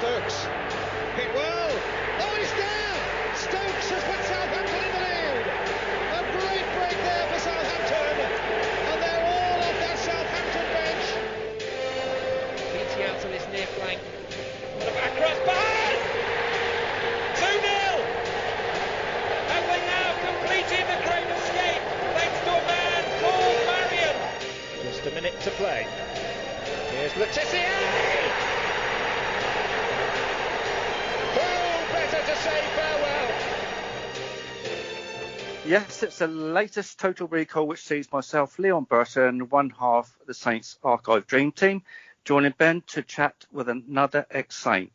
Stokes. Hit well. Oh, he's down! Stokes has put Southampton in the lead. A great break there for Southampton. And they're all off that Southampton bench. Beatty out on his near flank. What a back cross behind! 2-0! And they now completed the great escape thanks to a man called Marion. Just a minute to play. Here's Letizia! Who better to say farewell? Yes, it's the latest Total Recall, which sees myself, Leon Burton, one half of the Saints Archive Dream Team, joining Ben to chat with another ex-Saint.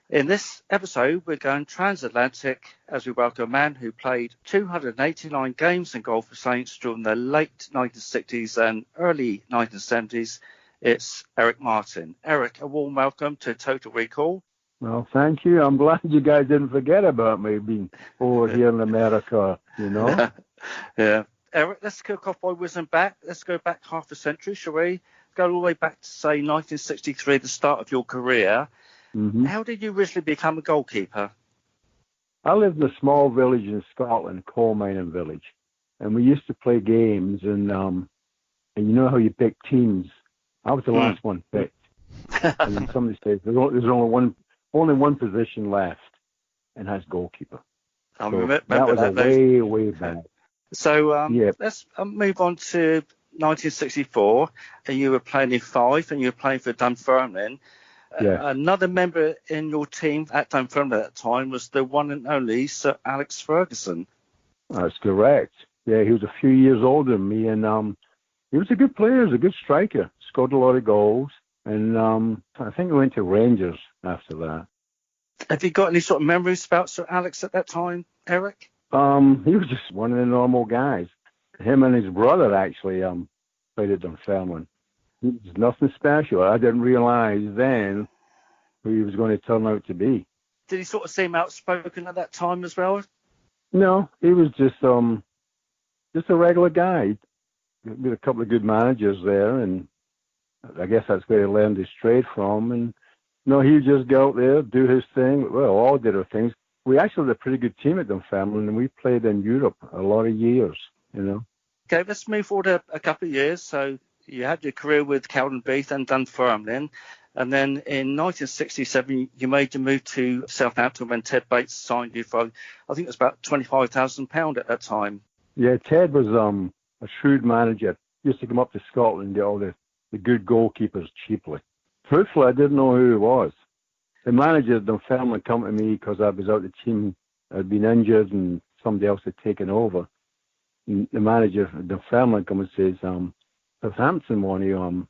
In this episode, we're going transatlantic as we welcome a man who played 289 games in goal for Saints during the late 1960s and early 1970s. It's Eric Martin. Eric, a warm welcome to Total Recall. Well, thank you. I'm glad you guys didn't forget about me being over here in America, you know. Yeah. Eric, let's kick off by whizzing back. Let's go back half a century, shall we? Go all the way back to, say, 1963, the start of your career. Mm-hmm. How did you originally become a goalkeeper? I lived in a small village in Scotland, coal mining village, and we used to play games, and you know how you pick teams. I was the last one picked, and then somebody says there's only one position left, and that's goalkeeper. I so remember that was that way back. So let's move on to 1964, and you were playing in Fife, and you were playing for Dunfermline. Yeah. Another member in your team at Dunfermline at that time was the one and only Sir Alex Ferguson. That's correct. Yeah, he was a few years older than me, and he was a good player, he was a good striker, scored a lot of goals, and I think he went to Rangers after that. Have you got any sort of memories about Sir Alex at that time, Eric? He was just one of the normal guys. Him and his brother actually played at Dunfermline. He was nothing special. I didn't realise then who he was going to turn out to be. Did he sort of seem outspoken at that time as well? No, he was just a regular guy. With a couple of good managers there, and I guess that's where he learned his trade from. And no, he'd just go out there, do his thing. Well, all did our things. We actually had a pretty good team at Dunfermline, and we played in Europe a lot of years, you know. Okay, let's move forward a couple of years. So you had your career with Cowdenbeath and Dunfermline, and then in 1967 you made your move to Southampton when Ted Bates signed you for, I think it was about £25,000 at that time. Yeah, Ted was a shrewd manager. He used to come up to Scotland and get all the good goalkeepers cheaply. Truthfully, I didn't know who he was. The manager of Dunfermline come to me because I was out the team. I'd been injured and somebody else had taken over. And the manager of Dunfermline come and says, Southampton want to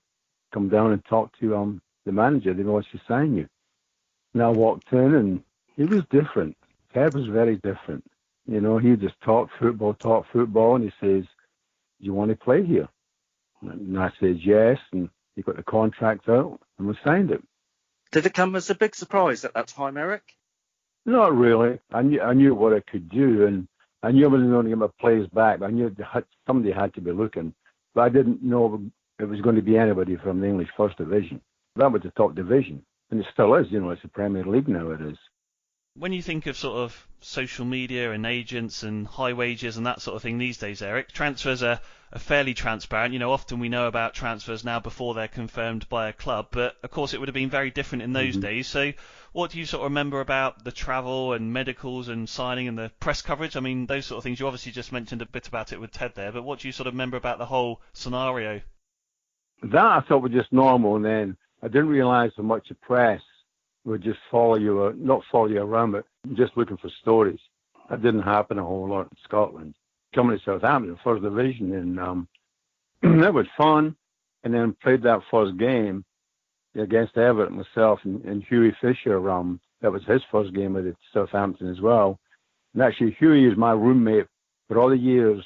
come down and talk to the manager. They want to sign you. And I walked in, and he was different. Ted was very different. You know, he just talked football, and he says, do you want to play here? And I said yes, and he got the contract out, and we signed it. Did it come as a big surprise at that time, Eric? Not really. I knew what I could do, and I knew I wasn't going to get my players back. I knew somebody had to be looking, but I didn't know it was going to be anybody from the English First Division. That was the top division, and it still is. You know, it's the Premier League now. It is. When you think of sort of social media and agents and high wages and that sort of thing these days, Eric, transfers are fairly transparent. You know, often we know about transfers now before they're confirmed by a club, but of course it would have been very different in those days. So what do you sort of remember about the travel and medicals and signing and the press coverage? I mean, those sort of things. You obviously just mentioned a bit about it with Ted there, but what do you sort of remember about the whole scenario? That I thought was just normal, and then I didn't realise how much the press would just follow you, not follow you around, but just looking for stories. That didn't happen a whole lot in Scotland. Coming to Southampton, First Division, and that was fun. And then played that first game against Everton myself and Hughie Fisher. That was his first game at Southampton as well. And actually, Hughie is my roommate for all the years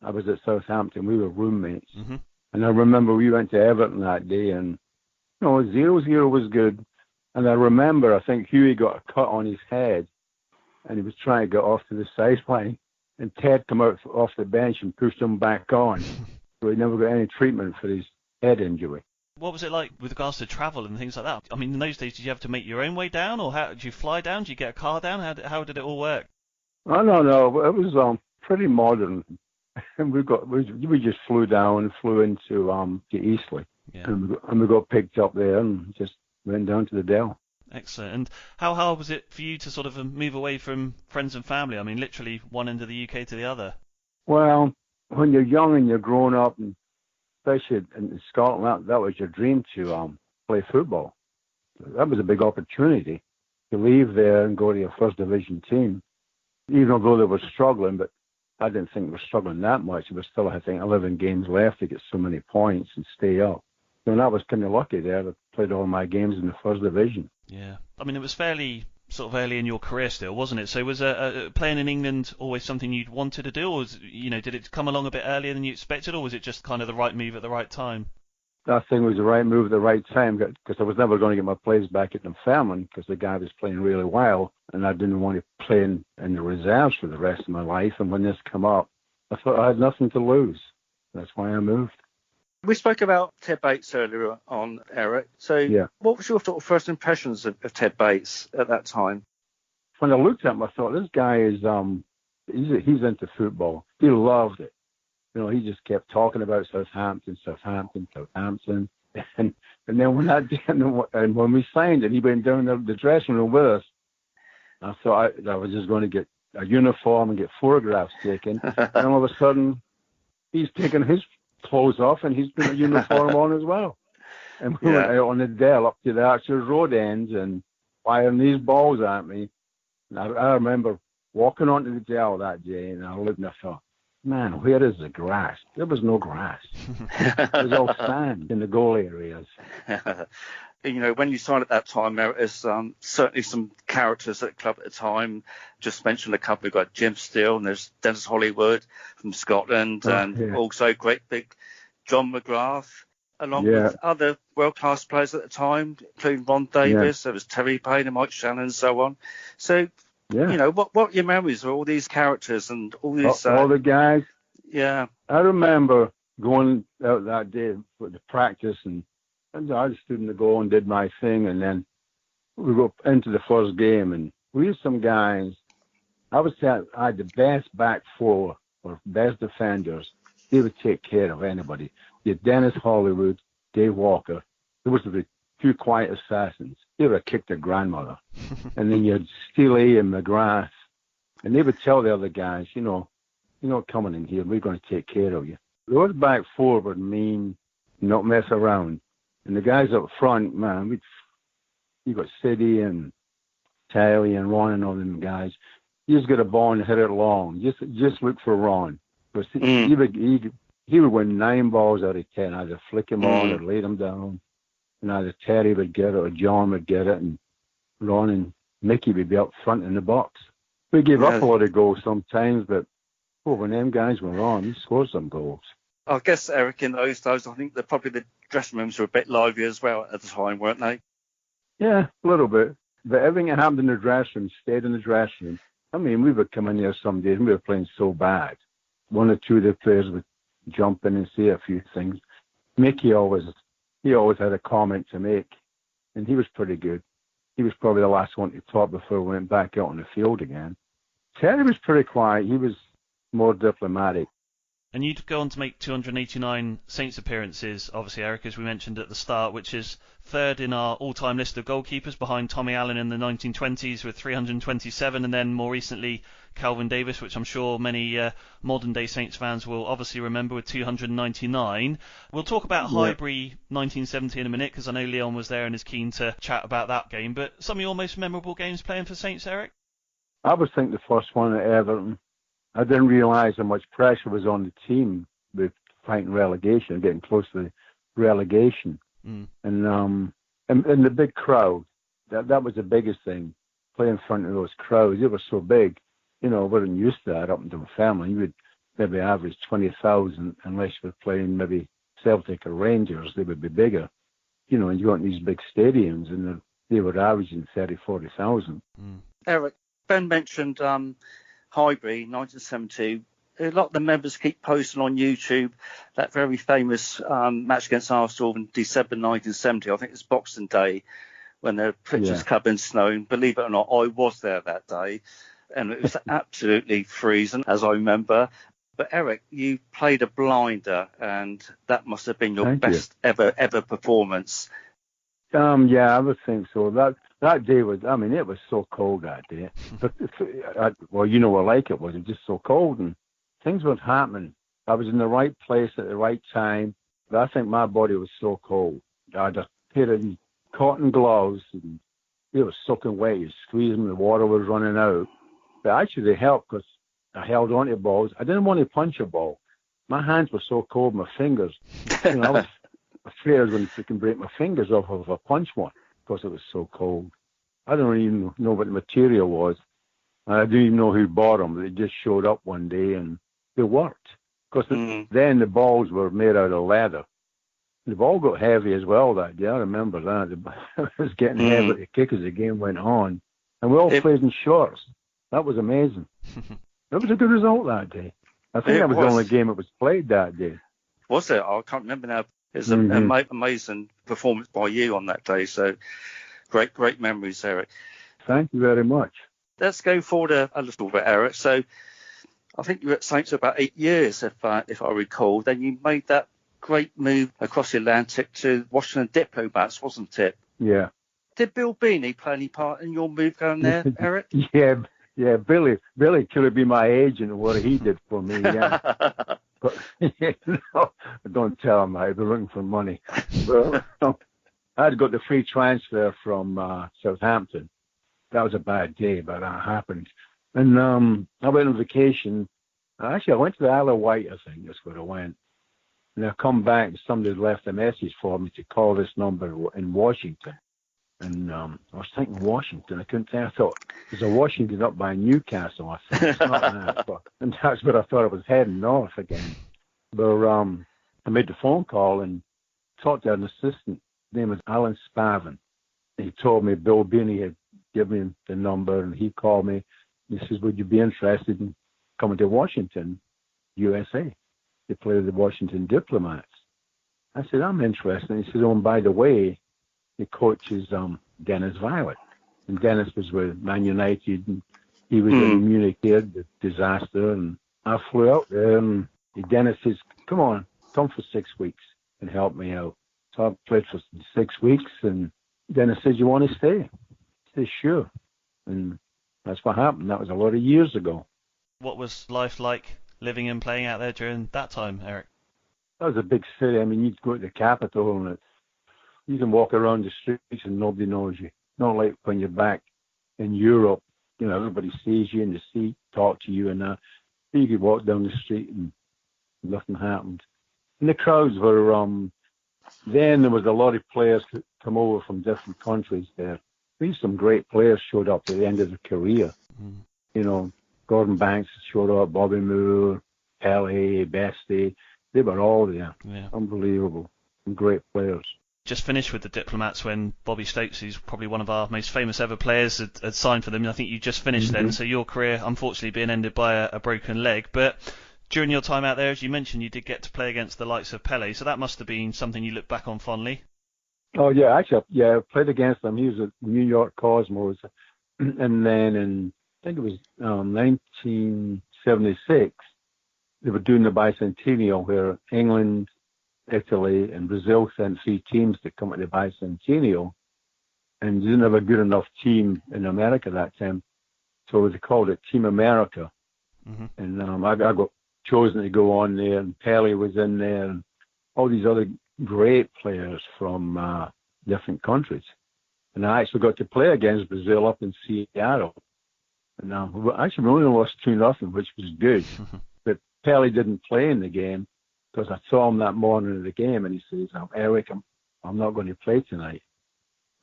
I was at Southampton. We were roommates. Mm-hmm. And I remember we went to Everton that day, and 0-0 was good. And I remember, I think Hughie got a cut on his head, and he was trying to get off to the sideline. And Ted came out off the bench and pushed him back on. So he never got any treatment for his head injury. What was it like with regards to travel and things like that? I mean, in those days, did you have to make your own way down, or did you fly down? Did you get a car down? How did it all work? Oh, no. It was pretty modern. And we just flew down, flew into to Eastleigh. Yeah. And we got picked up there and just went down to the Dell. Excellent. And how hard was it for you to sort of move away from friends and family? I mean, literally one end of the UK to the other. Well, when you're young and you're growing up, and especially in Scotland, that was your dream to play football. That was a big opportunity to leave there and go to your first division team, even though they were struggling. But I didn't think they were struggling that much. There was still, I think, 11 games left to get so many points and stay up. So I was kind of lucky there. I played all my games in the first division. Yeah. I mean, it was fairly sort of early in your career still, wasn't it? So was playing in England always something you'd wanted to do, or did it come along a bit earlier than you expected, or was it just kind of the right move at the right time? That thing was the right move at the right time, because I was never going to get my place back at Dunfermline because the guy was playing really well, and I didn't want to play in the reserves for the rest of my life. And when this came up, I thought I had nothing to lose. That's why I moved. We spoke about Ted Bates earlier on, Eric. So yeah. What was your sort of first impressions of Ted Bates at that time? When I looked at him, I thought, this guy is he's into football. He loved it. He just kept talking about Southampton. And then when we signed it, he went down the dressing room with us. I thought I was just going to get a uniform and get photographs taken. And all of a sudden, he's taken his clothes off and he's put a uniform on as well. And we went out on the Dell up to the actual road ends and firing these balls at me. And I remember walking onto the Dell that day, and I looked and I thought, man, where is the grass? There was no grass. It was all sand in the goal areas. When you signed at that time, there's certainly some characters at the club at the time. Just mentioned a couple. We've got Jim Steele, and there's Dennis Hollywood from Scotland, also great big John McGrath, along with other world-class players at the time, including Ron Davis. There was Terry Payne and Mike Shannon and so on. So, what are your memories of all these characters and all these... all the guys? Yeah. I remember going out that day for the practice, and I just stood in the goal and did my thing, and then we go into the first game, and we had some guys. I had the best back four or best defenders. They would take care of anybody. You had Dennis Hollywood, Dave Walker. Those were the two quiet assassins. They would have kicked their grandmother. And then you had Steele and McGrath, and they would tell the other guys, you're not coming in here. We're going to take care of you. Those back four would mean not mess around. And the guys up front, man, you got Siddy and Talley and Ron and all them guys. You just get a ball and hit it long. Just look for Ron. Because he would win 9 balls out of 10. Either flick him on or lay him down. And either Terry would get it or John would get it, and Ron and Mickey would be up front in the box. We gave up a lot of goals sometimes, but when them guys were on, we scored some goals. I guess, Eric, in those days, I think probably the dressing rooms were a bit lively as well at the time, weren't they? Yeah, a little bit. But everything that happened in the dressing room stayed in the dressing room. I mean, we would come in there some days and we were playing so bad. One or two of the players would jump in and say a few things. Mickey always had a comment to make, and he was pretty good. He was probably the last one to talk before we went back out on the field again. Terry was pretty quiet. He was more diplomatic. And you'd go on to make 289 Saints appearances, obviously, Eric, as we mentioned at the start, which is third in our all-time list of goalkeepers behind Tommy Allen in the 1920s with 327, and then more recently Calvin Davis, which I'm sure many modern-day Saints fans will obviously remember, with 299. We'll talk about Highbury 1970 in a minute, because I know Leon was there and is keen to chat about that game. But some of your most memorable games playing for Saints, Eric? I would think the first one at Everton. I didn't realise how much pressure was on the team with fighting relegation, getting close to the relegation. And the big crowd, that was the biggest thing, playing in front of those crowds. They were so big. We weren't used to that up until family. You would maybe average 20,000 unless you were playing maybe Celtic or Rangers. They would be bigger. And you got in these big stadiums, and they were averaging 30,000-40,000. Eric, Ben mentioned Highbury 1972 A lot of the members keep posting on YouTube that very famous match against Arsenal in December 1970. I think it's Boxing Day, when the pitch was covered in snow. And believe it or not, I was there that day, and it was absolutely freezing, as I remember. But Eric, you played a blinder, and that must have been your best ever performance. Yeah, I would think so. That day was, I mean, it was so cold that day. But well, you know what like it was. It was just so cold, and things weren't happening. I was in the right place at the right time, but I think my body was so cold. I had a pair of cotton gloves, and it was soaking wet. You squeezed them, the water was running out. But actually, they helped because I held on to balls. I didn't want to punch a ball. My hands were so cold, my fingers. You know, I was afraid I was going to freaking break my fingers off if I punch one because it was so cold. I don't even know what the material was. I didn't even know who bought them. They just showed up one day and they worked. Because then the balls were made out of leather. The ball got heavy as well that day. I remember that. It was getting heavy to kick as the game went on. And we all played in shorts. That was amazing. That was a good result that day. I think that was the only game that was played that day. Was it? I can't remember now. It was an amazing performance by you on that day. So great memories, Eric. Thank you very much. Let's go forward a little bit, Eric. So I think you were at Saints for about 8 years, if I recall. Then you made that great move across the Atlantic to Washington Diplomats, wasn't it? Yeah. Did Bill Beanie play any part in your move going there, Eric? Yeah, Billy could have been my agent and what he did for me, yeah. But don't tell him I'd be looking for money. But I'd got the free transfer from Southampton. That was a bad day, but that happened. And I went on vacation. Actually, I went to the Isle of Wight, I think that's where I went. And I come back and somebody left a message for me to call this number in Washington. And I was thinking Washington. I couldn't think. I thought, there's a Washington up by Newcastle. I thought, it's not that. But, and that's where I thought I was heading north again. But I made the phone call and talked to an assistant. His name was Alan Spavin. And he told me Bill Beanie had given me the number, and he called me. He says, would you be interested in coming to Washington, USA, to play with the Washington Diplomats? I said, I'm interested. And he said, oh, and by the way, the coach is Dennis Violet. And Dennis was with Man United, and he was in Munich here, the disaster. And I flew out there, and Dennis says, come for 6 weeks and help me out. So I played for 6 weeks, and Dennis says, you want to stay? I said, sure. And that's what happened. That was a lot of years ago. What was life like living and playing out there during that time, Eric? That was a big city. I mean, you'd go to the capital, and you can walk around the streets and nobody knows you. Not like when you're back in Europe, you know, everybody sees you in the seat, talk to you, and you could walk down the street and nothing happened. And the crowds were, then there was a lot of players come over from different countries there. Some great players showed up at the end of their career. You know, Gordon Banks showed up, Bobby Moore, Pele, Bestie. They were all there. Yeah. Unbelievable. Some great players. Just finished with the Diplomats when Bobby Stokes, who's probably one of our most famous ever players, had signed for them. I think you just finished then, so your career unfortunately being ended by a broken leg. But during your time out there, as you mentioned, you did get to play against the likes of Pele, so that must have been something you look back on fondly. Oh, yeah, actually, I played against him. He was at New York Cosmos. And then in, I think it was 1976, they were doing the bicentennial where England, Italy, and Brazil sent 3 teams to come at the bicentennial. And they didn't have a good enough team in America that time. So they called it Team America. And I got chosen to go on there, and Pele was in there, and all these other great players from different countries. And I actually got to play against Brazil up in Seattle. And actually we only lost 2-0, which was good. But Pele didn't play in the game because I saw him that morning of the game, and he says, Eric, I'm not going to play tonight.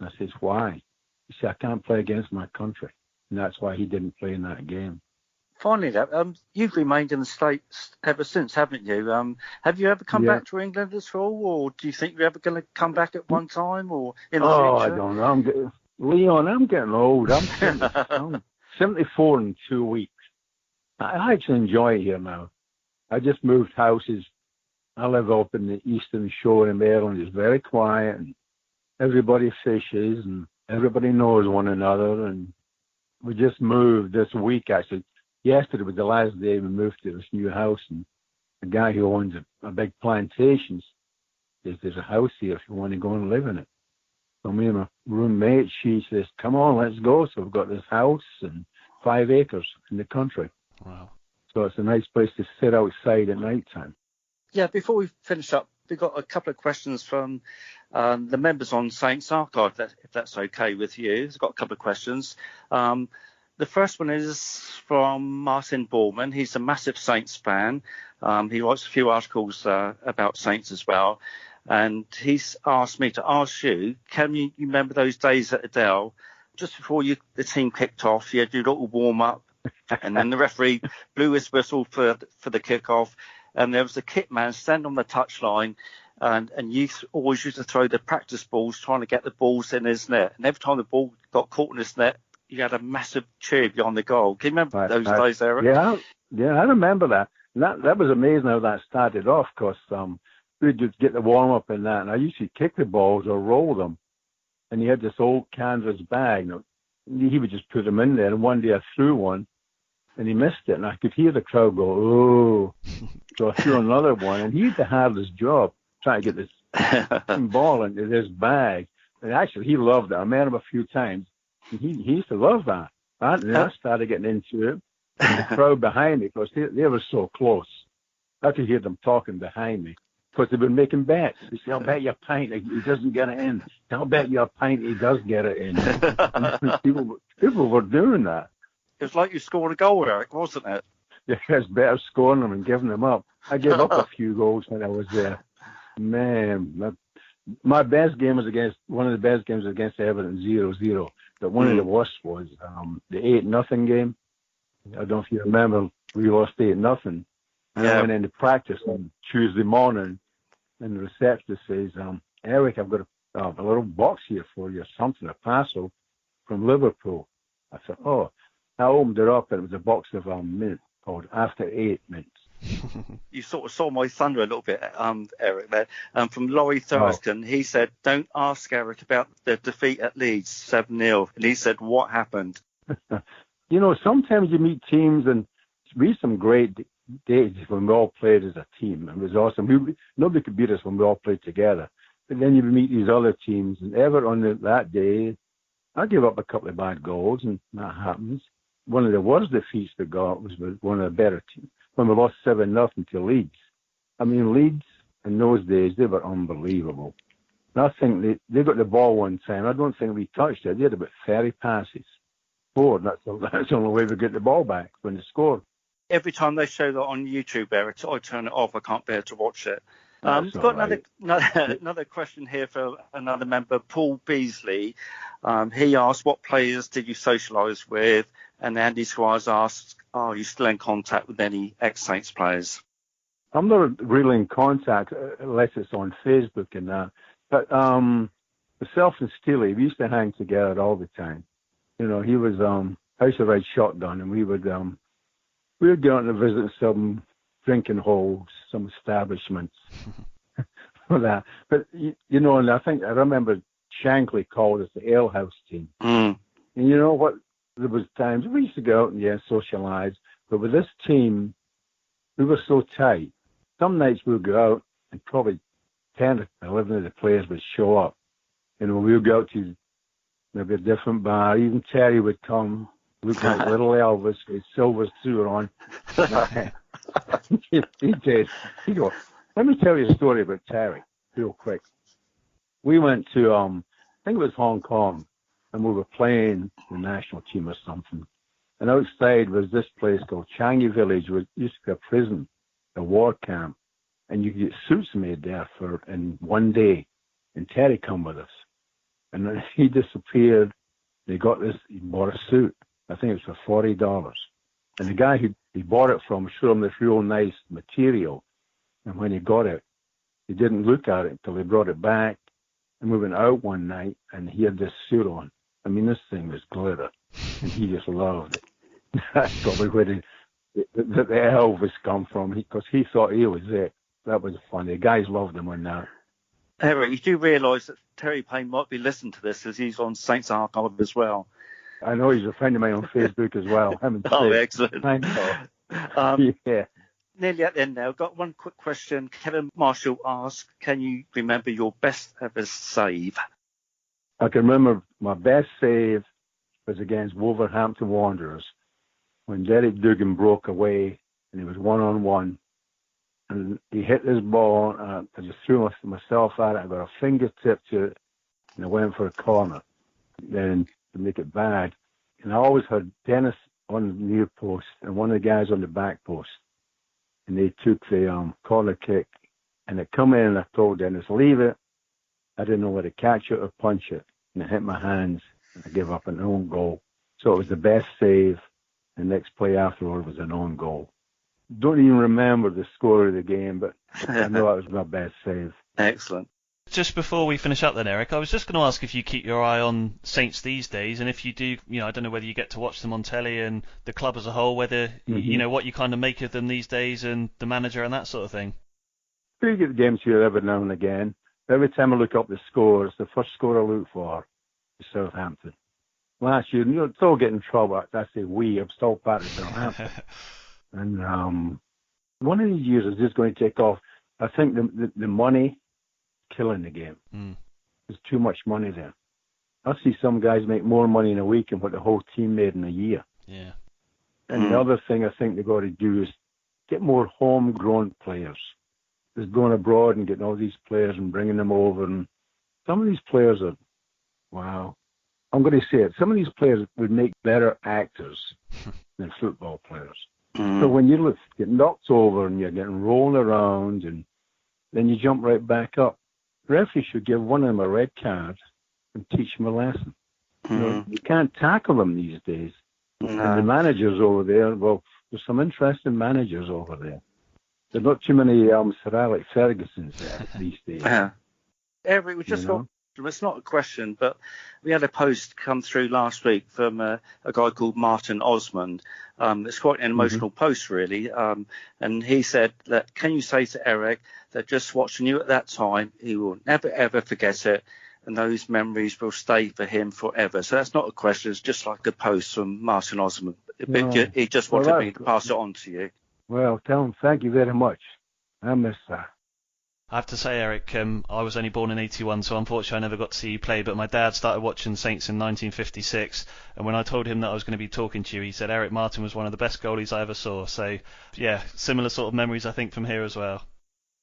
And I says, why? He said, I can't play against my country. And that's why he didn't play in that game. Finally, you've remained in the States ever since, haven't you? Have you ever come back to England at all, or do you think you're ever going to come back at one time, or in the future? I don't know. Leon, I'm getting old. I'm 74 in 2 weeks. I actually enjoy it here now. I just moved houses. I live up in the Eastern Shore in Maryland. It's very quiet, and everybody fishes, and everybody knows one another. And we just moved this week, actually. Yesterday was the last day we moved to this new house, and the guy who owns a big plantation says there's a house here if you want to go and live in it. So me and my roommate, she says, come on, let's go. So we've got this house and 5 acres in the country. Wow. So it's a nice place to sit outside at night time. Yeah, before we finish up, we've got a couple of questions from the members on Saints Archive, if that's okay with you. I've got a couple of questions. The first one is from Martin Borman. He's a massive Saints fan. He writes a few articles about Saints as well. And he's asked me to ask you, can you remember those days at Adele, just before the team kicked off, you had your little warm-up, and then the referee blew his whistle for the kick-off, and there was a kit man standing on the touchline, and you always used to throw the practice balls, trying to get the balls in his net. And every time the ball got caught in his net, you had a massive cheer behind the goal. Can you remember those days, Eric? Yeah, I remember that. And that was amazing how that started off, because we'd just get the warm-up in that, and I used to kick the balls or roll them. And he had this old canvas bag. He would just put them in there, and one day I threw one, and he missed it, and I could hear the crowd go, oh. So I threw another one, and he had the hardest job trying to get this ball into this bag. And actually, he loved it. I met him a few times. He used to love that. And I started getting into it. And the crowd behind me, because they were so close, I could hear them talking behind me, because they've been making bets. They say, I'll bet you a pint he doesn't get it in. I'll bet you a pint he does get it in. And people were doing that. It was like you scored a goal, Eric, wasn't it? Yeah, it's better scoring them and giving them up. I gave up a few goals when I was there. Man, my best game was one of the best games was against Everton, 0-0. But one of the worst was the 8-0 game. I don't know if you remember, we lost 8-0. And I went into practice on Tuesday morning, and the receptionist says, Eric, I've got a little box here for you, something, a parcel from Liverpool. I said, oh. I opened it up, and it was a box of mint called After 8 mints. You sort of saw my thunder a little bit, Eric, there. From Laurie Thurston, He said, don't ask Eric about the defeat at Leeds, 7-0. And he said, what happened? Sometimes you meet teams, and we had some great days when we all played as a team. It was awesome. Nobody could beat us when we all played together. But then you meet these other teams, and Everton that day, I gave up a couple of bad goals, and that happens. One of the worst defeats we got was with one of the better teams, when we lost 7-0 to Leeds. I mean, Leeds, in those days, they were unbelievable. And I think they got the ball one time. I don't think we touched it. They had about 30 passes. That's the only way we get the ball back when they scored. Every time they show that on YouTube, Eric, I turn it off. I can't bear to watch it. We've got another question here for another member, Paul Beasley. He asked, what players did you socialise with? And Andy Squires asked, are you still in contact with any ex-Saints players? I'm not really in contact unless it's on Facebook and that. But myself and Steely, we used to hang together all the time. He was I used to ride shotgun, and we would go out and visit some drinking holes, some establishments for that. But and I remember Shankly called us the Ale House team. And you know what? There was times we used to go out and socialize, but with this team, we were so tight. Some nights we would go out and probably 10 or 11 of the players would show up. We would go out to maybe a different bar. Even Terry would come, look like little Elvis with silver suit on. He'd go, let me tell you a story about Terry real quick. We went to, I think it was Hong Kong, and we were playing the national team or something. And outside was this place called Changi Village, which used to be a prison, a war camp. And you could get suits made there in one day. And Terry come with us. And then he disappeared. He bought a suit. I think it was for $40. And the guy he bought it from showed him this real nice material. And when he got it, he didn't look at it until he brought it back. And we went out one night, and he had this suit on. I mean, this thing was glitter, and he just loved it. That's probably where that the Elvis come from, because he thought he was it. That was funny. The guys loved him on that. Eric, you do realise that Terry Payne might be listening to this as he's on Saints Archive as well. I know he's a friend of mine on Facebook as well. Oh, excellent. Thanks, yeah. Nearly at the end now. I've got one quick question. Kevin Marshall asks, can you remember your best ever save? I can remember my best save was against Wolverhampton Wanderers when Derek Dugan broke away and he was one-on-one. And he hit this ball, and I just threw myself at it. I got a fingertip to it, and I went for a corner. Then, to make it bad, and I always had Dennis on the near post and one of the guys on the back post. And they took the corner kick, and it come in, and I told Dennis, leave it. I didn't know whether to catch it or punch it. And it hit my hands, and I gave up an own goal. So it was the best save. The next play afterward was an own goal. Don't even remember the score of the game, but I know that was my best save. Excellent. Just before we finish up then, Eric, I was just going to ask if you keep your eye on Saints these days, and if you do, I don't know whether you get to watch them on telly and the club as a whole, whether, what you kind of make of them these days and the manager and that sort of thing. We get the games here every now and again. Every time I look up the scores, the first score I look for is Southampton. Last year, still getting in trouble. I say I'm still part of Southampton. And one of these years is just going to take off. I think the money killing the game. There's too much money there. I see some guys make more money in a week than what the whole team made in a year. Yeah. And the other thing I think they've got to do is get more homegrown players. Just going abroad and getting all these players and bringing them over. And some of these players are, wow. I'm going to say it. Some of these players would make better actors than football players. So when you get knocked over and you're getting rolled around and then you jump right back up, the referee should give one of them a red card and teach them a lesson. You can't tackle them these days. And the managers over there, well, there's some interesting managers over there. There's not too many Sir Alex Fergusons there these days. Eric, we just got, it's not a question, but we had a post come through last week from a guy called Martin Osmond. It's quite an emotional post, really. And he said that, can you say to Eric that just watching you at that time, he will never, ever forget it, and those memories will stay for him forever. So that's not a question. It's just like a post from Martin Osmond. He just wanted me to pass it on to you. Well, tell him thank you very much. I miss that. I have to say, Eric, I was only born in 81, so unfortunately I never got to see you play, but my dad started watching Saints in 1956, and when I told him that I was going to be talking to you, he said Eric Martin was one of the best goalies I ever saw. So, yeah, similar sort of memories, I think, from here as well.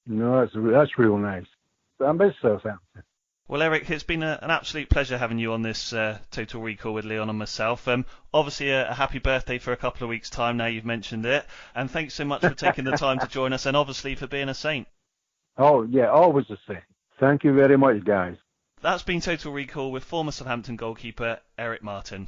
No, that's real nice. I miss Southampton. Well, Eric, it's been an absolute pleasure having you on this Total Recall with Leon and myself. Obviously, a happy birthday for a couple of weeks' time now you've mentioned it, and thanks so much for taking the time to join us, and obviously for being a Saint. Oh, yeah, always the same. Thank you very much, guys. That's been Total Recall with former Southampton goalkeeper Eric Martin.